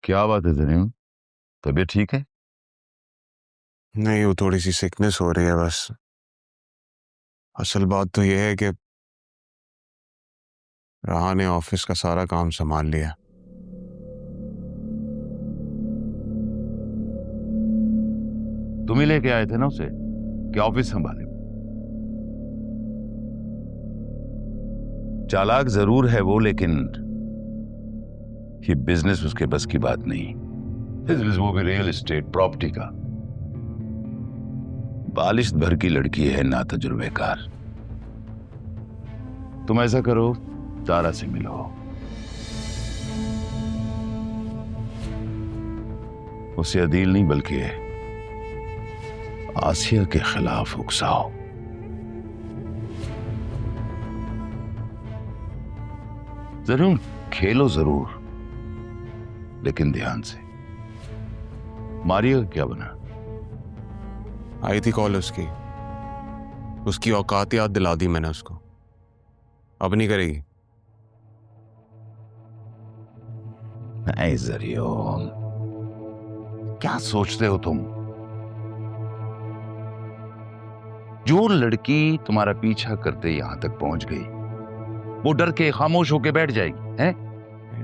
क्या बात है जरीन, तबीयत ठीक है? नहीं, वो थोड़ी सी सिकनेस हो रही है बस। असल बात तो यह है कि राहा ने ऑफिस का सारा काम संभाल लिया। तुम ही लेके आए थे ना उसे कि ऑफिस संभाले। चालाक जरूर है वो, लेकिन ये बिजनेस उसके बस की बात नहीं। बिजनेस वो भी रियल एस्टेट प्रॉपर्टी का। बालिश भर की लड़की है, ना तजुर्बेकार। तुम ऐसा करो, तारा से मिलो, उसे अदील नहीं बल्कि आसिया के खिलाफ उकसाओ। जरूर खेलो जरूर, लेकिन ध्यान से। मारिया का क्या बना? आई थी कॉल उसकी औकात याद दिला दी मैंने उसको। अब नहीं करेगी। ऐ जरियोन, क्या सोचते हो तुम? जो लड़की तुम्हारा पीछा करते यहां तक पहुंच गई, वो डर के खामोश होके बैठ जाएगी हैं?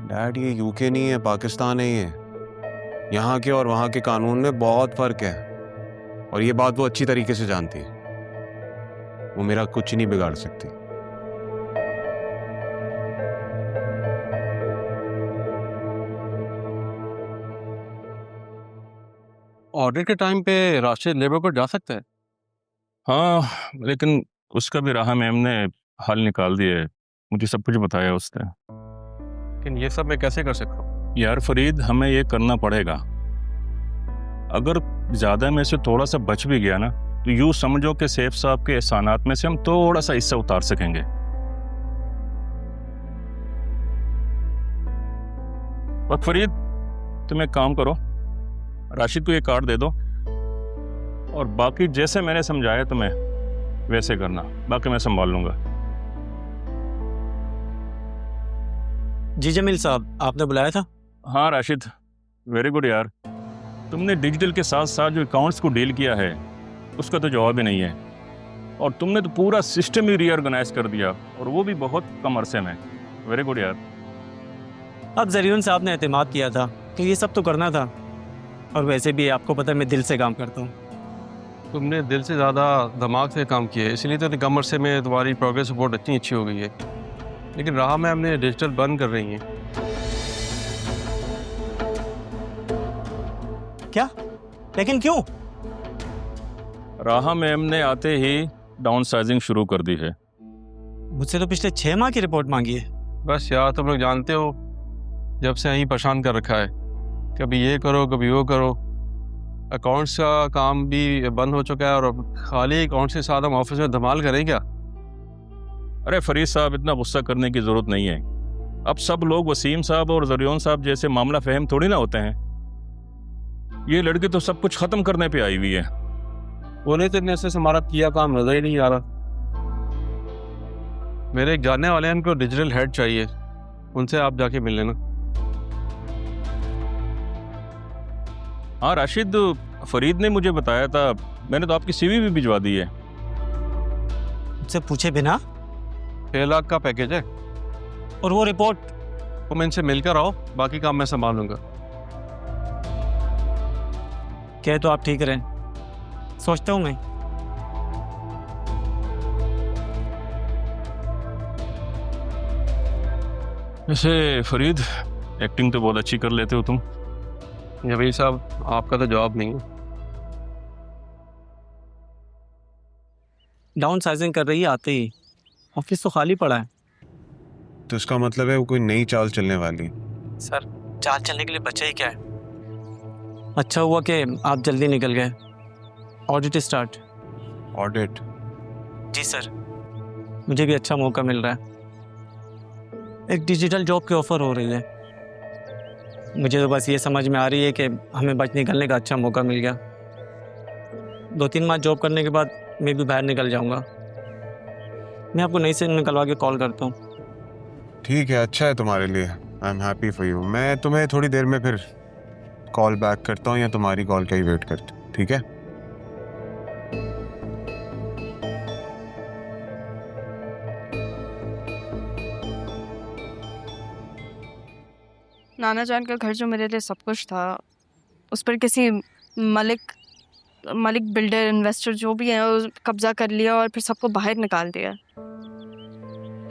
डैड, ये यूके नहीं है, पाकिस्तान है। ये यहाँ के और वहाँ के कानून में बहुत फर्क है, और ये बात वो अच्छी तरीके से जानती है। वो मेरा कुछ नहीं बिगाड़ सकती। ऑडिट के टाइम पे राशिद लेबर कोर्ट जा सकता है? हाँ, लेकिन उसका भी राहा मैम ने हल निकाल दिया है। मुझे सब कुछ बताया उसने। लेकिन ये सब मैं कैसे कर सकता हूँ? यार फरीद, हमें ये करना पड़ेगा। अगर ज़्यादा में से थोड़ा सा बच भी गया ना, तो यूँ समझो कि सेफ साहब के एहसानात में से हम थोड़ा सा हिस्सा उतार सकेंगे। बस फरीद, तुम एक काम करो, राशिद को ये कार्ड दे दो, और बाकी जैसे मैंने समझाया तुम्हें वैसे करना। बाकी मैं संभाल लूंगा। जी जमील साहब, आपने बुलाया था? हाँ राशिद, वेरी गुड यार। तुमने डिजिटल के साथ साथ जो अकाउंट्स को डील किया है उसका तो जवाब ही नहीं है, और तुमने तो पूरा सिस्टम ही रीऑर्गेनाइज कर दिया, और वो भी बहुत कम अरसे में। वेरी गुड यार। अब जरीन साहब ने एतमाद किया था तो ये सब तो करना था, और वैसे भी आपको पता है मैं दिल से काम करता हूँ। तुमने दिल से ज़्यादा दिमाग से काम किया है, इसलिए तो कम अरसे में तुम्हारी प्रोग्रेस रिपोर्ट इतनी अच्छी हो गई है। लेकिन राह में हमने डिजिटल बंद कर रही हैं। क्या? लेकिन क्यों? राहा मैम ने आते ही डाउन साइजिंग शुरू कर दी है। मुझसे तो पिछले 6 माह की रिपोर्ट मांगी है। बस यार, तुम लोग जानते हो, जब से यहीं परेशान कर रखा है। कभी ये करो, कभी वो करो। अकाउंट्स का काम भी बंद हो चुका है, और अब खाली अकाउंट्स के साथ हम ऑफिस में धमाल करें क्या? अरे फरीद साहब, इतना गुस्सा करने की जरूरत नहीं है। अब सब लोग वसीम साहब और जरियोन साहब जैसे मामला फहम थोड़ी ना होते हैं। ये लड़की तो सब कुछ खत्म करने पे आई हुई है। उन्हें तो इतने से हमारा किया काम नजर ही नहीं आ रहा। मेरे एक जानने वाले हैं, उनको डिजिटल हेड चाहिए, उनसे आप जाके मिल लेना। हाँ राशिद, फरीद ने मुझे बताया था, मैंने तो आपकी सीवी भी भिजवा दी है। मुझसे पूछे बिना? 6 लाख का पैकेज है, और वो रिपोर्ट? तुम इनसे मिलकर आओ, बाकी काम मैं संभाल लूंगा। कह तो आप ठीक रहें, सोचता हूँ मैं। वैसे फरीद, एक्टिंग तो बहुत अच्छी कर लेते हो तुम। जबीर साहब, आपका तो जवाब नहीं है। डाउन साइजिंग कर रही है आते ही, ऑफिस तो खाली पड़ा है। तो इसका मतलब है वो कोई नई चाल चलने वाली। सर, चाल चलने के लिए बचा ही क्या है? अच्छा हुआ कि आप जल्दी निकल गए। Audit start. ऑडिट? जी सर, मुझे भी अच्छा मौका मिल रहा है। एक डिजिटल जॉब की ऑफ़र हो रही है। मुझे तो बस ये समझ में आ रही है कि हमें बच निकलने का अच्छा मौका मिल गया। 2-3 माह जॉब करने के बाद मैं भी बाहर निकल जाऊंगा। मैं आपको नहीं से निकलवा के कॉल करता हूँ। ठीक है, अच्छा है तुम्हारे लिए। I am happy for you. मैं तुम्हें थोड़ी देर में फिर कॉल बैक करता हूँ या तुम्हारी कॉल का ही वेट करता हूँ, ठीक है? नाना जान का घर जो मेरे लिए सब कुछ था, उस पर किसी मलिक बिल्डर इन्वेस्टर जो भी है वो कब्जा कर लिया और फिर सबको बाहर निकाल दिया।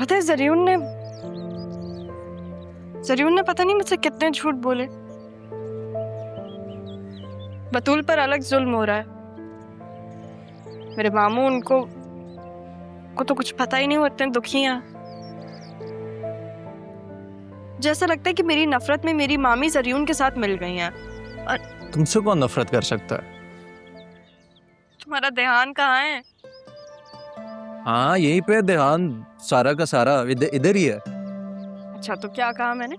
पता है जरीउन ने पता नहीं मुझसे कितने झूठ बोले। बतूल पर अलग जुल्म हो रहा है। मेरे मामू उनको तो कुछ पता ही नहीं, वो इतने दुखी हैं। जैसा लगता है कि मेरी नफरत में मेरी मामी जरीउन के साथ मिल गई हैं। तुमसे कौन नफरत कर सकता है? तुम्हारा ध्यान कहाँ है? हाँ, यहीं पे ध्यान सारा का सारा इधर ही है। अच्छा, तो क्या कहा मैंने?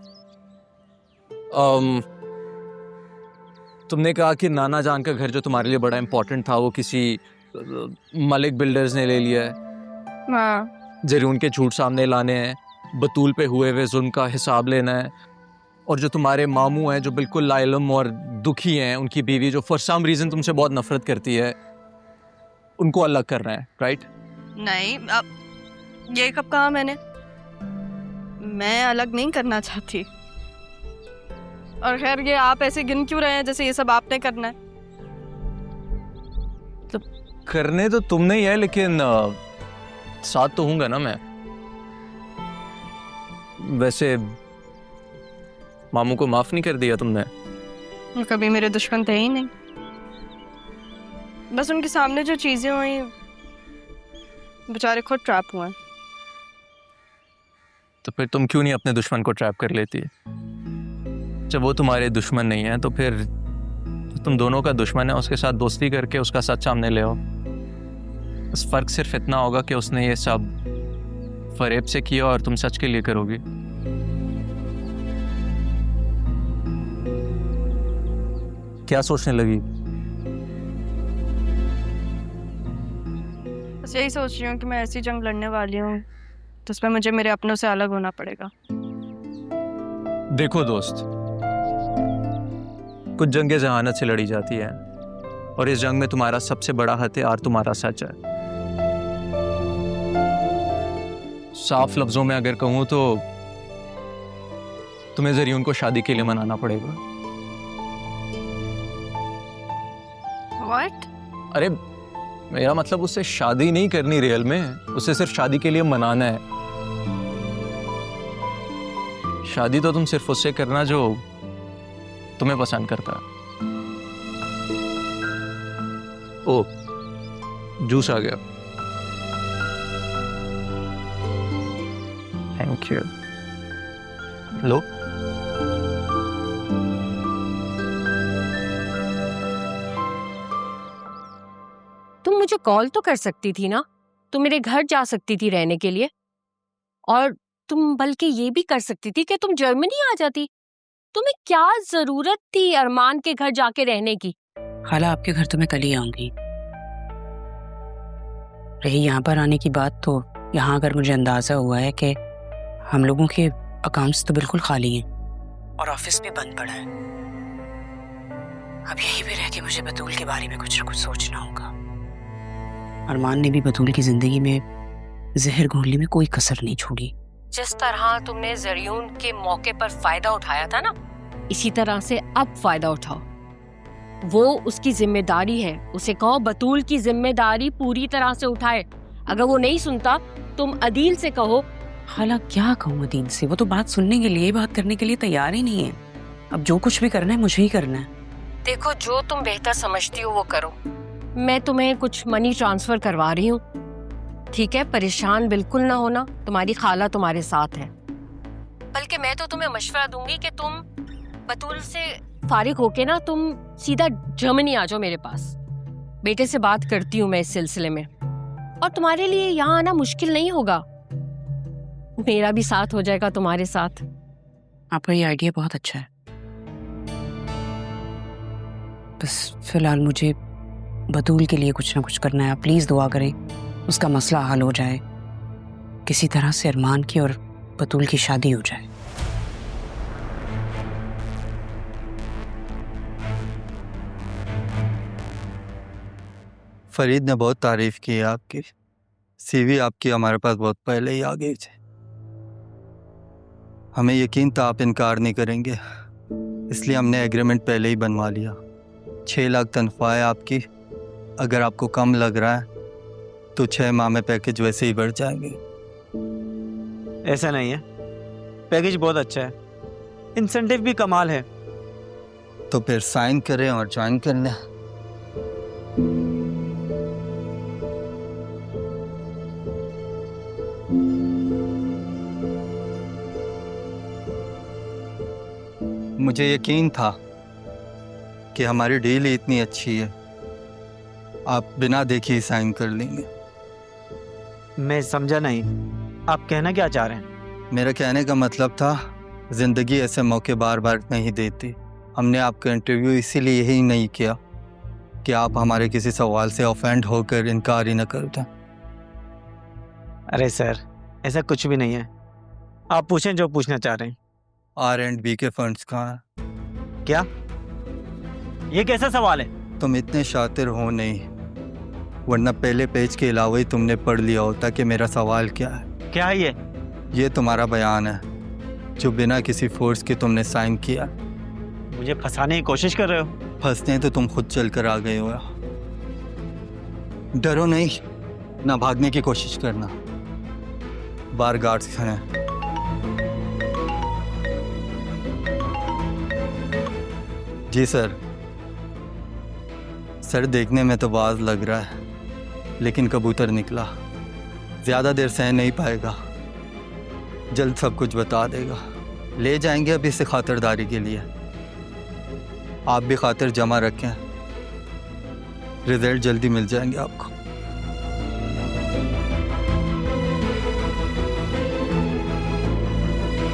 तुमने कहा कि नाना जान का घर जो तुम्हारे लिए बड़ा इम्पोर्टेंट था वो किसी मलिक बिल्डर्स ने ले लिया है। हाँ, जरीउन के झूठ सामने लाने हैं, बतूल पे हुए हुए जुल्म का हिसाब लेना है, और जो तुम्हारे मामू हैं जो बिल्कुल लाइलम और दुखी हैं, उनकी बीवी जो फॉर सम रीज़न तुमसे बहुत नफरत करती है, उनको अलग करना है, राइट? नहीं, अब ये कब कहा मैंने? मैं अलग नहीं करना चाहती। और खैर, ये आप ऐसे गिन क्यों रहे हैं जैसे ये सब आपने करना है? तो करने तो तुमने ही है, लेकिन साथ तो हूँगा ना मैं। वैसे मामू को माफ नहीं कर दिया तुमने? वो कभी मेरे दुश्मन थे ही नहीं। बस उनके सामने जो चीजें हुई, बेचारे खुद ट्रैप हुए। तो फिर तुम क्यों नहीं अपने दुश्मन को ट्रैप कर लेती? जब वो तुम्हारे दुश्मन नहीं है तो फिर तुम दोनों का दुश्मन है, उसके साथ दोस्ती करके उसका सच सामने ले आओ। बस फर्क सिर्फ इतना होगा कि उसने ये सब फरेब से किया और तुम सच के लिए करोगी। क्या सोचने लगी? बस यही सोच रही हूँ कि मैं ऐसी जंग लड़ने वाली हूँ तो उसमें मुझे मेरे अपनों से अलग होना पड़ेगा। देखो दोस्त, कुछ जंगें जहानत से लड़ी जाती हैं और इस जंग में तुम्हारा सबसे बड़ा हथियार तुम्हारा सच है। साफ लफ्जों में अगर कहूं तो तुम्हें जरीउन को शादी के लिए मनाना पड़ेगा। What? अरे मेरा मतलब उससे शादी नहीं करनी रियल में, उसे सिर्फ शादी के लिए मनाना है। शादी तो तुम सिर्फ उससे करना जो तुम्हें पसंद करता है। ओ, जूस आ गया। Thank you. लो। तुम मुझे कॉल तो कर सकती थी ना, तुम मेरे घर जा सकती थी रहने के लिए, और तुम बल्कि ये भी कर सकती थी कि तुम जर्मनी आ जाती। तुम्हें क्या जरूरत थी अरमान के घर जाके रहने की? खाला, आपके घर तो मैं कल ही आऊंगी। रही यहाँ पर आने की बात, तो यहाँ अगर मुझे अंदाजा हुआ है कि हम लोगों के अकाउंट्स तो बिल्कुल खाली हैं और ऑफिस भी बंद पड़ा है। अब यहीं पे रह के मुझे बतूल के बारे में कुछ न कुछ सोचना होगा। अरमान ने भी बतूल की जिंदगी में जहर घोलने में कोई कसर नहीं छोड़ी। जिस तरह तुमने जरीउन के मौके पर फायदा उठाया था ना, इसी तरह से अब फायदा उठाओ। वो उसकी जिम्मेदारी है, उसे कहो बतूल की जिम्मेदारी पूरी तरह से उठाए। अगर वो नहीं सुनता, तुम अदील से कहो। खाला, क्या कहूँ अदील से? वो तो बात सुनने के लिए, बात करने के लिए तैयार ही नहीं है। अब जो कुछ भी करना है मुझे ही करना है। देखो, जो तुम बेहतर समझती हो वो करो। मैं तुम्हें कुछ मनी ट्रांसफर करवा रही हूँ, ठीक है? परेशान बिल्कुल ना होना, तुम्हारी खाला तुम्हारे साथ है। बल्कि मैं तो तुम्हें मशवरा दूंगी कि तुम बतूल से फारिग होके ना तुम सीधा जर्मनी आ जाओ मेरे पास। बेटे से बात करती हूँ मैं इस सिलसिले में, और तुम्हारे लिए यहाँ आना मुश्किल नहीं होगा। मेरा भी साथ हो जाएगा तुम्हारे साथ। आपका ये आइडिया बहुत अच्छा है। बस फिलहाल मुझे बतूल के लिए कुछ ना कुछ करना है। आप प्लीज दुआ करें उसका मसला हल हो जाए, किसी तरह से अरमान की और बतूल की शादी हो जाए। फरीद ने बहुत तारीफ की है आपकी। सीवी आपकी हमारे पास बहुत पहले ही आ गई थी। हमें यकीन था आप इनकार नहीं करेंगे, इसलिए हमने एग्रीमेंट पहले ही बनवा लिया। 6 लाख तनख्वाह है आपकी। अगर आपको कम लग रहा है तो 6 माह में पैकेज वैसे ही बढ़ जाएंगे। ऐसा नहीं है, पैकेज बहुत अच्छा है, इंसेंटिव भी कमाल है। तो फिर साइन करें और ज्वाइन कर लें। मुझे यकीन था कि हमारी डील ही इतनी अच्छी है, आप बिना देखे ही साइन कर लेंगे। मैं समझा नहीं, आप कहना क्या चाह रहे हैं? मेरा कहने का मतलब था, ज़िंदगी ऐसे मौके बार बार नहीं देती। हमने आपका इंटरव्यू इसीलिए ही नहीं किया कि आप हमारे किसी सवाल से ऑफेंड होकर इनकार ही न कर दें। अरे सर, ऐसा कुछ भी नहीं है, आप पूछें जो पूछना चाह रहे हैं। R&B के फंड्स कहाँ हैं? क्या? ये कैसा सवाल है? तुम इतने शातिर हो नहीं, वरना पहले पेज के अलावा ही तुमने पढ़ लिया होता कि मेरा सवाल क्या है। क्या है ये? ये तुम्हारा बयान है जो बिना किसी फोर्स के तुमने साइन किया। मुझे फंसाने की कोशिश कर रहे हो? फंसने तो तुम खुद चल कर आ गए हो। डरो नहीं, ना भागने की कोशिश करना। बार गार्ड्स हैं। जी सर। सर, देखने में तो बाज लग रहा है, लेकिन कबूतर निकला। ज़्यादा देर सह नहीं पाएगा, जल्द सब कुछ बता देगा। ले जाएंगे अभी से खातिरदारी के लिए। आप भी खातिर जमा रखें, रिजल्ट जल्दी मिल जाएंगे आपको।